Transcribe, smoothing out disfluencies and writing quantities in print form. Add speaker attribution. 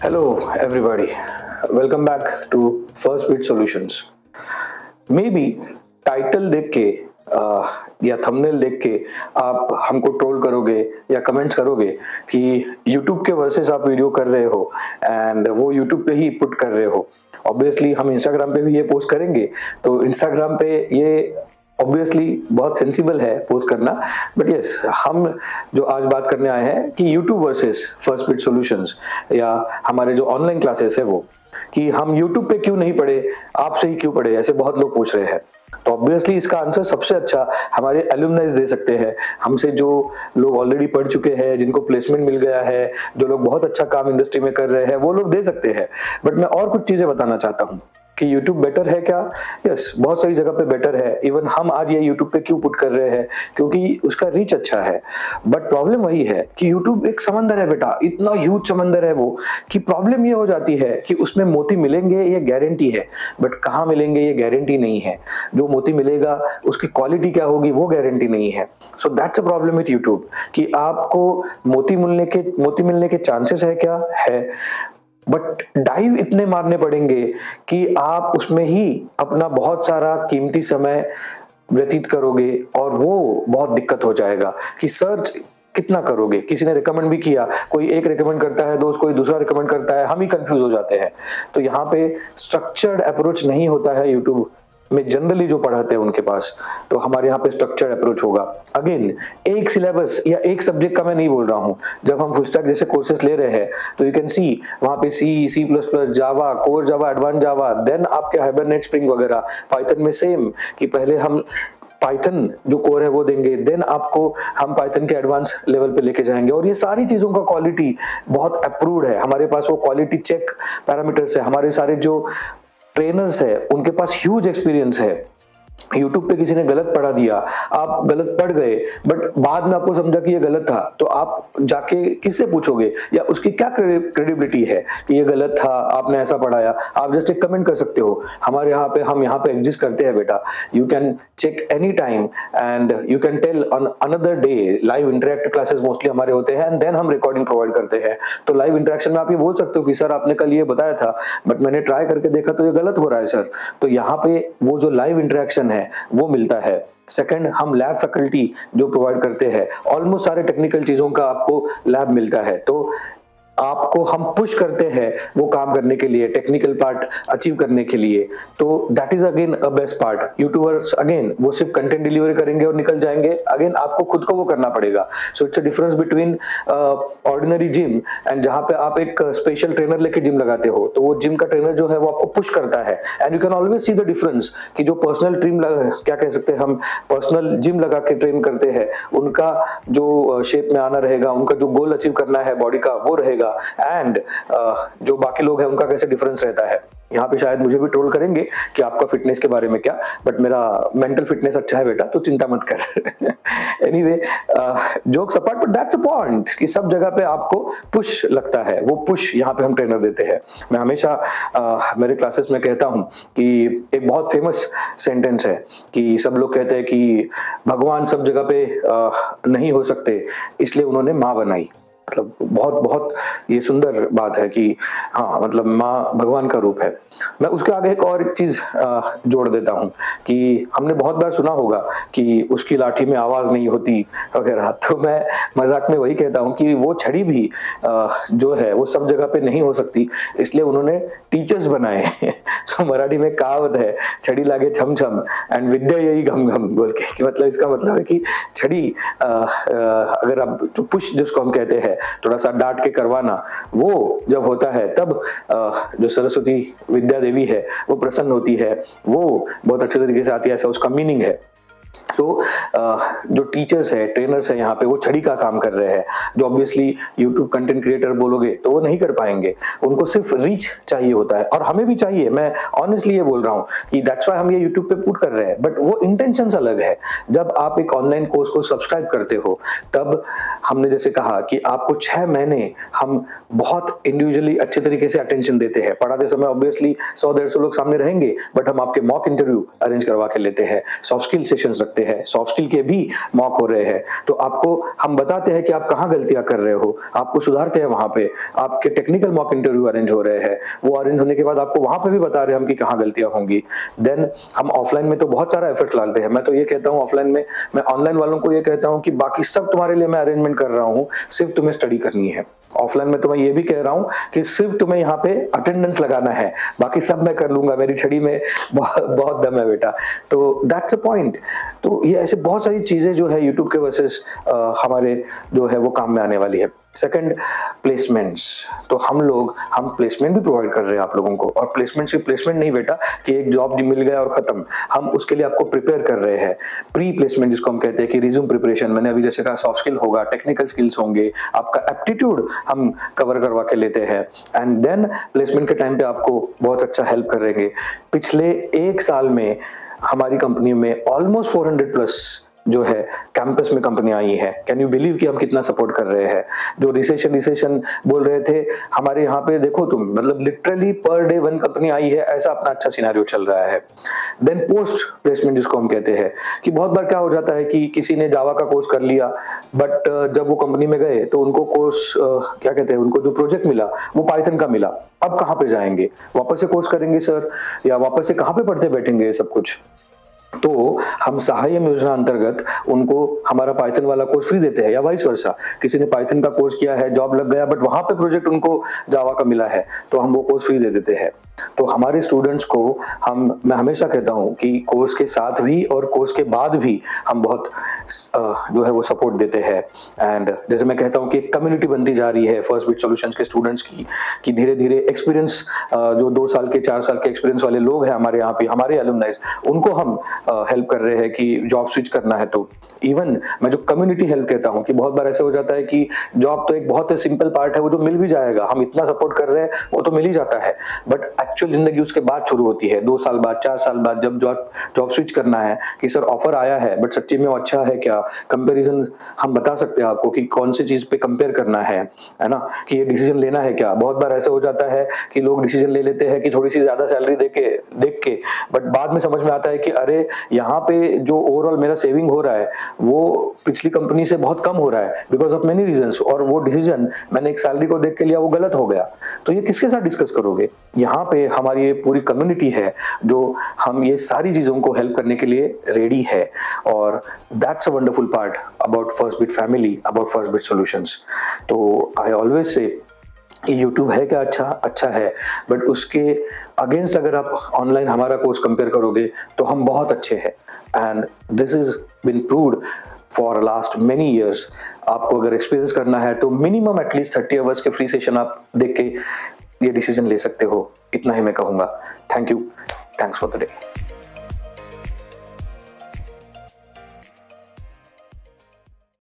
Speaker 1: Hello, everybody. Welcome back to First Bit Solutions. Maybe title देख के या thumbnail देख के आप हमको ट्रोल करोगे या कमेंट्स करोगे कि YouTube के वर्सेस आप वीडियो कर रहे हो एंड वो YouTube पे ही पुट कर रहे हो। ऑब्वियसली हम Instagram पे भी ये पोस्ट करेंगे, तो Instagram पे ये ऑब्वियसली बहुत सेंसिबल है पोस्ट करना, बट यस हम जो आज बात करने आए हैं कि YouTube versus first bit solutions या हमारे जो ऑनलाइन क्लासेस है वो कि हम YouTube पे क्यों नहीं पढ़े, आपसे ही क्यों पढ़े, ऐसे बहुत लोग पूछ रहे हैं। तो ऑब्वियसली इसका आंसर सबसे अच्छा हमारे एलुमनाइज दे सकते हैं। हमसे जो लोग ऑलरेडी पढ़ चुके हैं, जिनको प्लेसमेंट मिल गया है, जो लोग बहुत अच्छा काम इंडस्ट्री में कर रहे हैं, वो लोग दे सकते हैं। बट मैं और कुछ चीजें बताना चाहता हूँ कि YouTube बेटर है क्या? यस, बहुत सारी जगह पे बेटर है। इवन हम आज ये YouTube पे क्यों पुट कर रहे हैं? क्योंकि उसका रीच अच्छा है। बट प्रॉब्लम वही है कि YouTube एक समंदर है बेटा, इतना ह्यूज समंदर है वो, कि प्रॉब्लम ये हो जाती है कि उसमें मोती मिलेंगे ये गारंटी है, बट कहाँ मिलेंगे ये गारंटी नहीं है। जो मोती मिलेगा उसकी क्वालिटी क्या होगी वो गारंटी नहीं है। So that's a problem with YouTube कि आपको मोती मिलने के चांसेस है क्या? है, बट डाइव इतने मारने पड़ेंगे कि आप उसमें ही अपना बहुत सारा कीमती समय व्यतीत करोगे और वो बहुत दिक्कत हो जाएगा कि सर्च कितना करोगे। किसी ने रिकमेंड भी किया, कोई एक रिकमेंड करता है, दोस्त कोई दूसरा रिकमेंड करता है, हम ही कंफ्यूज हो जाते हैं। तो यहाँ पे स्ट्रक्चर्ड अप्रोच नहीं होता है यूट्यूब में जनरली जो पढ़ाते हैं उनके पास। तो हमारे यहाँ पे स्ट्रक्चर्ड अप्रोच होगा। अगेन, एक सिलेबस या एक सब्जेक्ट का मैं नहीं बोल रहा हूँ। जब हम फुल स्टैक जैसे कोर्सेज ले रहे हैं तो यू कैन सी वहां पे C plus plus, Java, core Java, advance Java, then आपके हाइबरनेट, स्प्रिंग वगैरह। पाइथन में सेम कि पहले हम पाइथन जो कोर है वो देंगे, देन आपको हम पाइथन के एडवांस लेवल पे लेके जाएंगे। और ये सारी चीजों का क्वालिटी बहुत अप्रूव्ड है, हमारे पास वो क्वालिटी चेक पैरामीटर्स है। हमारे सारे जो ट्रेनर्स है उनके पास ह्यूज एक्सपीरियंस है। यूट्यूब पे किसी ने गलत पढ़ा दिया, आप गलत पढ़ गए, बट बाद में आपको समझा कि ये गलत था, तो आप जाके किससे पूछोगे या उसकी क्या क्रेडिबिलिटी है कि ये गलत था, आपने ऐसा पढ़ाया? आप जस्ट एक कमेंट कर सकते हो। हमारे हम यहाँ पे एग्जिस्ट करते हैं बेटा। You can check any time and you can tell on another day. Live interactive classes mostly हमारे होते हैं एंड देन हम रिकॉर्डिंग प्रोवाइड करते हैं। तो लाइव इंटरेक्शन में आप ये बोल सकते हो कि सर आपने कल ये बताया था, बट मैंने ट्राई करके देखा तो ये गलत हो रहा है सर। तो यहाँ पे वो जो लाइव इंटरेक्शन है वो मिलता है। सेकंड, हम लैब फैकल्टी जो प्रोवाइड करते हैं, ऑलमोस्ट सारे टेक्निकल चीजों का आपको लैब मिलता है। तो आपको हम पुश करते हैं वो काम करने के लिए, टेक्निकल पार्ट अचीव करने के लिए। तो that is again a best part. YouTubers again वो सिर्फ कंटेंट डिलीवरी करेंगे और निकल जाएंगे। अगेन आपको खुद को वो करना पड़ेगा। So it's a difference between ordinary gym and जहां पे आप एक स्पेशल ट्रेनर लेके जिम लगाते हो, तो वो जिम का ट्रेनर जो है वो आपको पुश करता है and you can always see the difference कि जो पर्सनल क्या कह सकते हैं हम, पर्सनल जिम लगा के ट्रेन करते हैं, उनका जो शेप में आना रहेगा, उनका जो गोल अचीव करना है बॉडी का वो रहेगा, एंड जो बाकी लोग हैं उनका कैसे डिफरेंस रहता है। यहाँ पे शायद मुझे भी ट्रोल करेंगे कि आपका फिटनेस के बारे में क्या, बट मेरा मेंटल फिटनेस अच्छा है बेटा, तो चिंता मत कर। Anyway, jokes apart, but that's a point कि सब जगह पे आपको पुश लगता है। वो पुश यहाँ पे हम ट्रेनर देते हैं। मैं हमेशा मेरे क्लासेस में कहता हूँ कि एक बहुत फेमस सेंटेंस है कि सब लोग कहते हैं कि भगवान सब जगह पे नहीं हो सकते, इसलिए उन्होंने माँ बनाई। मतलब बहुत बहुत ये सुंदर बात है कि हाँ, मतलब माँ भगवान का रूप है। मैं उसके आगे एक और चीज जोड़ देता हूँ कि हमने बहुत बार सुना होगा कि उसकी लाठी में आवाज नहीं होती वगैरह। तो मैं मजाक में वही कहता हूँ कि वो छड़ी भी जो है वो सब जगह पे नहीं हो सकती, इसलिए उन्होंने टीचर्स बनाए। तो मराठी में कहावत है, छड़ी लागे छम छम एंड विद्या यही घम घम बोल के, कि मतलब इसका मतलब है कि छड़ी अगर आप जो पुश जिसको हम कहते हैं, थोड़ा सा डांट के करवाना, वो जब होता है तब जो सरस्वती विद्या देवी है वो प्रसन्न होती है, वो बहुत अच्छे तरीके से आती है, ऐसा उसका मीनिंग है। तो जो टीचर्स है, ट्रेनर्स है, यहाँ पे वो छड़ी का काम कर रहे हैं, जो ऑब्वियसली यूट्यूब कंटेंट क्रिएटर बोलोगे तो वो नहीं कर पाएंगे। उनको सिर्फ रीच चाहिए होता है और हमें भी चाहिए। मैं ऑनेस्टली ये बोल रहा हूँ कि दैट्स व्हाई हम ये यूट्यूब पे पुट कर रहे हैं, बट वो इंटेंशन अलग है। जब आप एक ऑनलाइन कोर्स को सब्सक्राइब करते हो, तब हमने जैसे कहा कि आपको 6 महीने हम बहुत इंडिविजुअली अच्छे तरीके से अटेंशन देते हैं। पढ़ाते समय ऑब्वियसली 100-150 लोग सामने रहेंगे, बट हम आपके मॉक इंटरव्यू अरेंज करवा के लेते हैं, सॉफ्ट स्किल सेशंस रखते हैं, सॉफ्ट स्किल के भी मॉक हो रहे हैं। तो आपको हम बताते हैं कि आप कहाँ गलतियां कर रहे हो, आपको सुधारते हैं वहां पे। आपके टेक्निकल मॉक इंटरव्यू अरेंज हो रहे हैं, वो अरेंज होने के बाद आपको वहां पे भी बता रहे हैं हम कि कहाँ गलतियां होंगी। देन हम ऑफलाइन में तो बहुत सारा एफर्ट डालते हैं। मैं तो ये कहता हूँ ऑफलाइन में, मैं ऑनलाइन वालों को ये कहता हूँ कि बाकी सब तुम्हारे लिए मैं अरेंजमेंट कर रहा हूँ, सिर्फ तुम्हें स्टडी करनी है। ऑफलाइन में तो मैं ये भी कह रहा हूँ कि सिर्फ तुम्हें यहाँ पे अटेंडेंस लगाना है, बाकी सब मैं कर लूंगा, मेरी छड़ी में बहुत दम है बेटा। तो दैट्स अ पॉइंट। तो ये ऐसे बहुत सारी चीजें जो है यूट्यूब के वर्सेस हमारे जो है वो काम में आने वाली है। Second, placements. तो हम प्लेसमेंट भी प्रोवाइड कर रहे हैं आप लोगों को, और प्लेसमेंट सिर्फ प्लेसमेंट नहीं बेटा कि एक जॉब मिल गया और खत्म। हम उसके लिए आपको प्रिपेयर कर रहे हैं, प्री प्लेसमेंट जिसको हम कहते हैं कि रिज्यूम प्रिपरेशन। मैंने अभी जैसे कहा सॉफ्ट स्किल होगा, टेक्निकल स्किल्स होंगे, आपका एप्टीट्यूड हम कवर करवा के लेते हैं, एंड देन प्लेसमेंट के टाइम पे आपको बहुत अच्छा हेल्प करेंगे। पिछले 1 साल में हमारी कंपनी में ऑलमोस्ट 400 प्लस जो है कैंपस में कंपनियां आई है। कैन यू बिलीव कि हम कितना सपोर्ट कर रहे हैं? जो रिसेशन बोल रहे थे, हमारे यहाँ पे देखो तुम, मतलब लिटरली पर डे 1 कंपनी आई है, ऐसा अपना अच्छा सिनेरियो चल रहा है। देन पोस्ट प्लेसमेंट जिसको हम कहते हैं, कि बहुत बार क्या हो जाता है कि किसी ने जावा का कोर्स कर लिया, बट जब वो कंपनी में गए तो उनको कोर्स क्या कहते हैं, उनको जो प्रोजेक्ट मिला वो पाइथन का मिला। अब कहाँ पे जाएंगे? वापस से कोर्स करेंगे सर, या वापस से कहाँ पे पढ़ते बैठेंगे सब कुछ? तो हम सहायम योजना अंतर्गत उनको हमारा पाइथन वाला कोर्स फ्री देते हैं, या वाइस वर्सा। किसी ने पाइथन का कोर्स किया है, जॉब लग गया, बट वहां पे प्रोजेक्ट उनको जावा का मिला है, तो हम वो कोर्स फ्री दे देते हैं। तो हमारे स्टूडेंट्स को मैं हमेशा कहता हूं कि कोर्स के साथ भी और कोर्स के बाद भी हम बहुत जो है वो सपोर्ट देते हैं। एंड जैसे मैं कहता हूं कि कम्युनिटी बनती जा रही है फर्स्ट बिट सॉल्यूशंस के स्टूडेंट्स की, कि धीरे धीरे एक्सपीरियंस जो 2 साल के 4 साल के एक्सपीरियंस वाले लोग हैं हमारे यहाँ पे, हमारे एलुमनाइज, उनको हम हेल्प कर रहे हैं कि जॉब स्विच करना है तो। इवन मैं जो कम्युनिटी हेल्प कहता हूँ कि बहुत बार ऐसा हो जाता है कि जॉब तो एक बहुत ही सिंपल पार्ट है, वो तो मिल भी जाएगा, हम इतना सपोर्ट कर रहे हैं वो तो मिल ही जाता है, बट एक्चुअल जिंदगी उसके बाद शुरू होती है, 2 साल बाद, 4 साल बाद, जब जॉब स्विच करना है कि सर ऑफर आया है बट सच्ची में वो अच्छा है क्या, कंपैरिजन हम बता सकते हैं आपको कि कौन सी चीज पे कंपेयर करना है ना, कि ये डिसीजन लेना है क्या। बहुत बार ऐसा हो जाता है कि लोग डिसीजन ले लेते हैं कि थोड़ी सी ज्यादा सैलरी देख के, बट बाद में समझ में आता है कि अरे यहाँ पे जो ओवरऑल मेरा सेविंग हो रहा है वो पिछली कंपनी से बहुत कम हो रहा है, बिकॉज ऑफ मेनी रीजंस, और वो डिसीजन मैंने एक सैलरी को देख के लिया, वो गलत हो गया। तो ये किसके साथ डिस्कस करोगे? यहाँ पे हमारी पूरी कम्युनिटी है जो हम ये सारी चीजों को हेल्प करने के लिए रेडी है, और that's a wonderful part about first bit family, about first bit solutions. तो आई ऑलवेज से यूट्यूब है क्या, अच्छा है, बट उसके अगेंस्ट अगर आप ऑनलाइन हमारा कोर्स कंपेयर करोगे तो हम बहुत अच्छे हैं, and this is been proved for last many years. आपको अगर एक्सपीरियंस करना है तो मिनिमम एटलीस्ट 30 आवर्स के फ्री सेशन आप देख के ये डिसीजन ले सकते हो, इतना ही मैं कहूंगा। Thank you, thanks for the day.